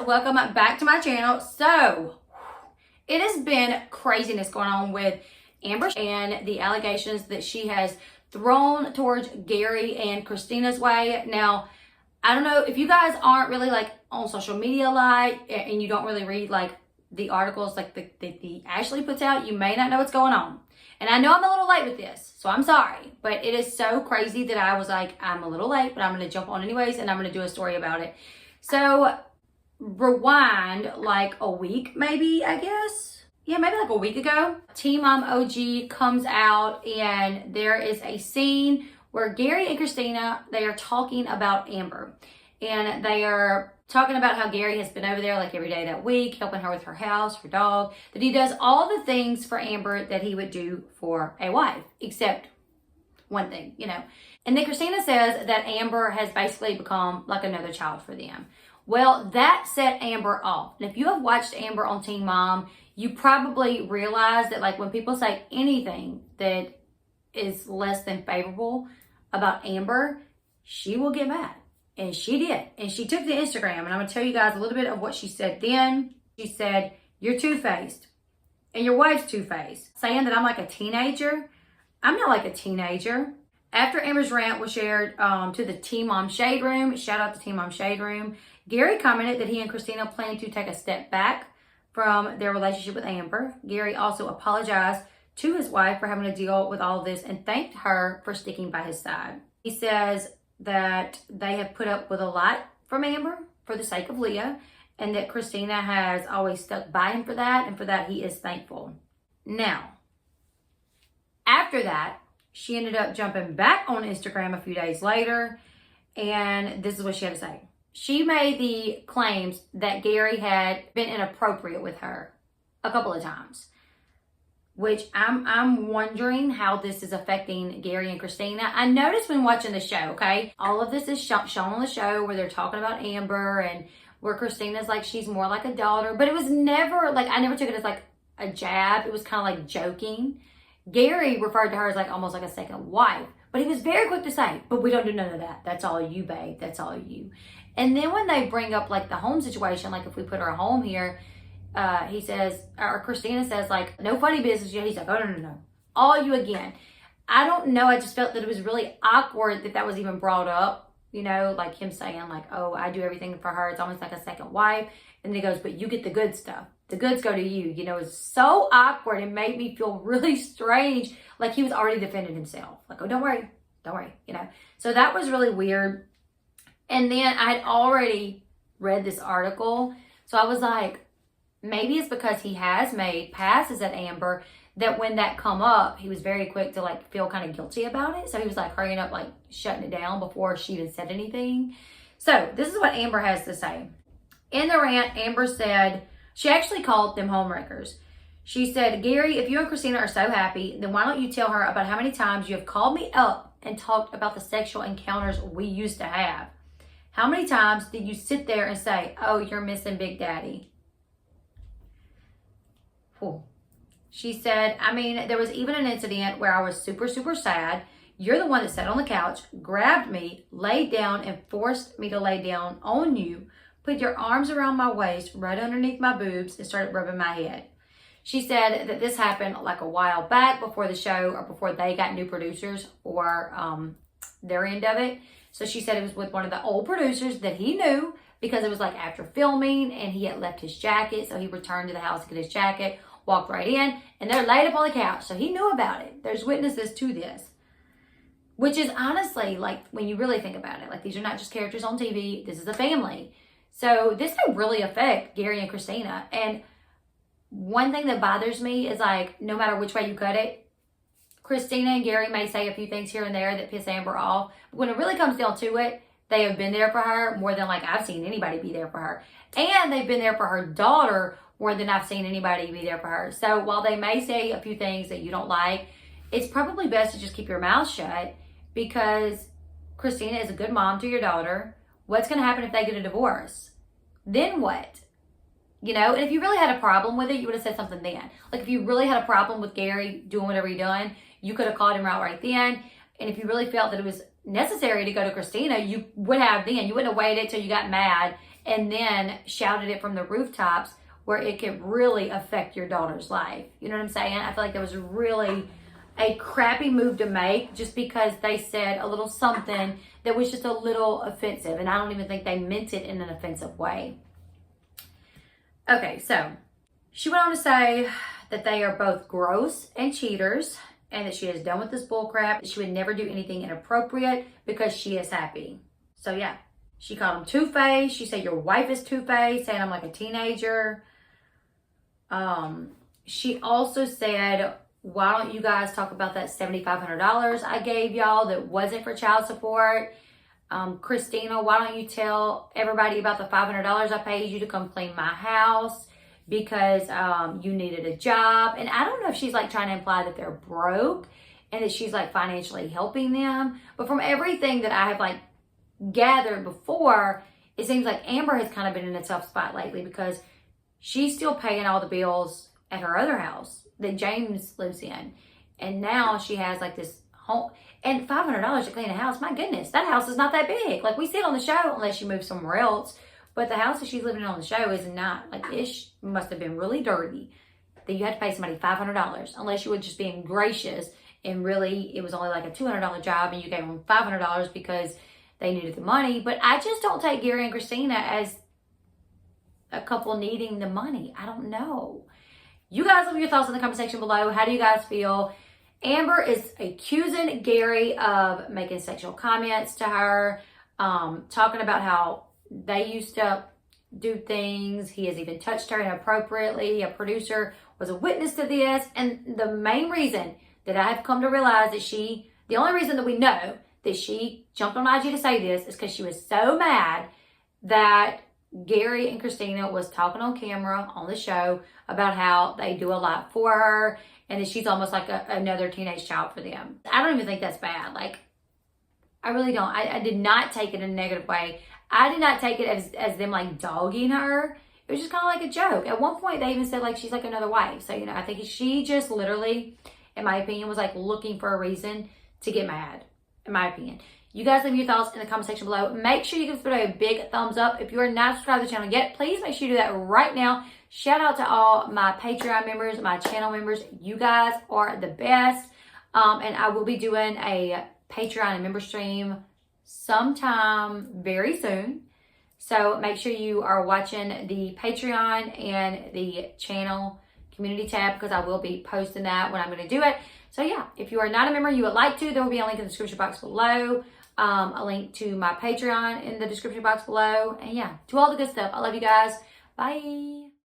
welcome back to my channel. So it has been craziness going on with Amber and the allegations that she has thrown towards Gary and Kristina's way. Now, I don't know if you guys aren't really like on social media a lot and you don't really read like the articles like the Ashley puts out, you may not know what's going on. And I know I'm a little late with this, so I'm sorry. But it is so crazy that I was like, I'm a little late, but I'm going to jump on anyways, and I'm going to do a story about it. So rewind like a week, maybe, I guess. Yeah, maybe like a week ago. Teen Mom OG comes out, and there is a scene where Gary and Kristina, they are talking about Amber. And they are talking about how Gary has been over there like every day that week, helping her with her house, her dog, that he does all the things for Amber that he would do for a wife, except one thing, you know. And then Kristina says that Amber has basically become like another child for them. Well, that set Amber off. And if you have watched Amber on Teen Mom, you probably realize that like when people say anything that is less than favorable about Amber, she will get mad. And she did. And she took to Instagram. And I'm going to tell you guys a little bit of what she said then. She said, "You're two-faced. And your wife's two-faced." Saying that I'm like a teenager. I'm not like a teenager. After Amber's rant was shared to the Teen Mom Shade Room, shout out to Teen Mom Shade Room, Gary commented that he and Kristina plan to take a step back from their relationship with Amber. Gary also apologized to his wife for having to deal with all of this and thanked her for sticking by his side. He says that they have put up with a lot from Amber for the sake of Leah, and that Kristina has always stuck by him for that, and for that he is thankful. Now, after that, she ended up jumping back on Instagram a few days later, and this is what she had to say. She made the claims that Gary had been inappropriate with her a couple of times, which I'm wondering how this is affecting Gary and Kristina. I noticed when watching the show, okay, all of this is shown on the show where they're talking about Amber and where Kristina's like she's more like a daughter, but it was never like, I never took it as like a jab. It was kind of like joking. Gary referred to her as like almost like a second wife, but he was very quick to say, "But we don't do none of that. That's all you, babe. That's all you." And then when they bring up like the home situation, like if we put her home here, he says, or Kristina says like, "No funny business." He's like, "Oh, no. All you again." I don't know. I just felt that it was really awkward that was even brought up, you know, like him saying like, "Oh, I do everything for her. It's almost like a second wife." And then he goes, "But you get the good stuff. The goods go to you." You know, it's so awkward. It made me feel really strange. Like he was already defending himself. Like, "Oh, don't worry, you know." So that was really weird. And then I had already read this article. So I was like, maybe it's because he has made passes at Amber that when that come up, he was very quick to like feel kind of guilty about it. So he was like hurrying up, like shutting it down before she even said anything. So this is what Amber has to say. In the rant, Amber said, she actually called them homewreckers. She said, "Gary, if you and Kristina are so happy, then why don't you tell her about how many times you have called me up and talked about the sexual encounters we used to have? How many times did you sit there and say, 'Oh, you're missing Big Daddy'?" Whew. She said, "I mean, there was even an incident where I was super, super sad. You're the one that sat on the couch, grabbed me, laid down, and forced me to lay down on you, put your arms around my waist, right underneath my boobs, and started rubbing my head." She said that this happened like a while back before the show, or before they got new producers for their end of it. So she said it was with one of the old producers that he knew, because it was like after filming and he had left his jacket. So he returned to the house to get his jacket, walked right in, and they're laid up on the couch. So he knew about it. There's witnesses to this, which is honestly, like, when you really think about it, like, these are not just characters on TV. This is a family. So this can really affect Gary and Kristina. And one thing that bothers me is like, no matter which way you cut it, Kristina and Gary may say a few things here and there that piss Amber off. But when it really comes down to it, they have been there for her more than like I've seen anybody be there for her. And they've been there for her daughter more than I've seen anybody be there for her. So while they may say a few things that you don't like, it's probably best to just keep your mouth shut, because Kristina is a good mom to your daughter. What's going to happen if they get a divorce? Then what? You know, and if you really had a problem with it, you would have said something then. Like if you really had a problem with Gary doing whatever he done, you could have called him out right then. And if you really felt that it was necessary to go to Kristina, you would have then. You wouldn't have waited till you got mad and then shouted it from the rooftops where it could really affect your daughter's life. You know what I'm saying? I feel like that was really a crappy move to make just because they said a little something that was just a little offensive. And I don't even think they meant it in an offensive way. Okay, so she went on to say that they are both gross and cheaters and that she is done with this bull crap. She would never do anything inappropriate because she is happy. So yeah, she called him two-faced. She said, your wife is two-faced, saying I'm like a teenager. She also said, why don't you guys talk about that $7,500 I gave y'all that wasn't for child support? Kristina, why don't you tell everybody about the $500 I paid you to come clean my house because you needed a job? And I don't know if she's like trying to imply that they're broke and that she's like financially helping them. But from everything that I have like gathered before, it seems like Amber has kind of been in a tough spot lately because she's still paying all the bills at her other house that James lives in. And now she has like this home, and $500 to clean a house. My goodness, that house is not that big. Like we see it on the show unless she moves somewhere else. But the house that she's living in on the show is not, like it must have been really dirty that you had to pay somebody $500 unless you were just being gracious and really it was only like a $200 job and you gave them $500 because they needed the money. But I just don't take Gary and Kristina as a couple needing the money. I don't know. You guys leave your thoughts in the comment section below. How do you guys feel? Amber is accusing Gary of making sexual comments to her, talking about how they used to do things. He has even touched her inappropriately. A producer was a witness to this. And the main reason that I have come to realize that the only reason that we know that she jumped on IG to say this is because she was so mad that Gary and Kristina was talking on camera on the show about how they do a lot for her and that she's almost like another teenage child for them. I don't even think that's bad. Like, I really don't. I did not take it in a negative way. I did not take it as them like dogging her. It was just kind of like a joke. At one point, they even said like she's like another wife. So, you know, I think she just literally, in my opinion, was like looking for a reason to get mad, in my opinion. You guys leave your thoughts in the comment section below. Make sure you give this video a big thumbs up. If you are not subscribed to the channel yet, please make sure you do that right now. Shout out to all my Patreon members, my channel members. You guys are the best. And I will be doing a Patreon and member stream sometime very soon. So make sure you are watching the Patreon and the channel community tab because I will be posting that when I'm going to do it. So yeah, if you are not a member, you would like to, there will be a link in the description box below. A link to my Patreon in the description box below. And yeah, do all the good stuff. I love you guys. Bye.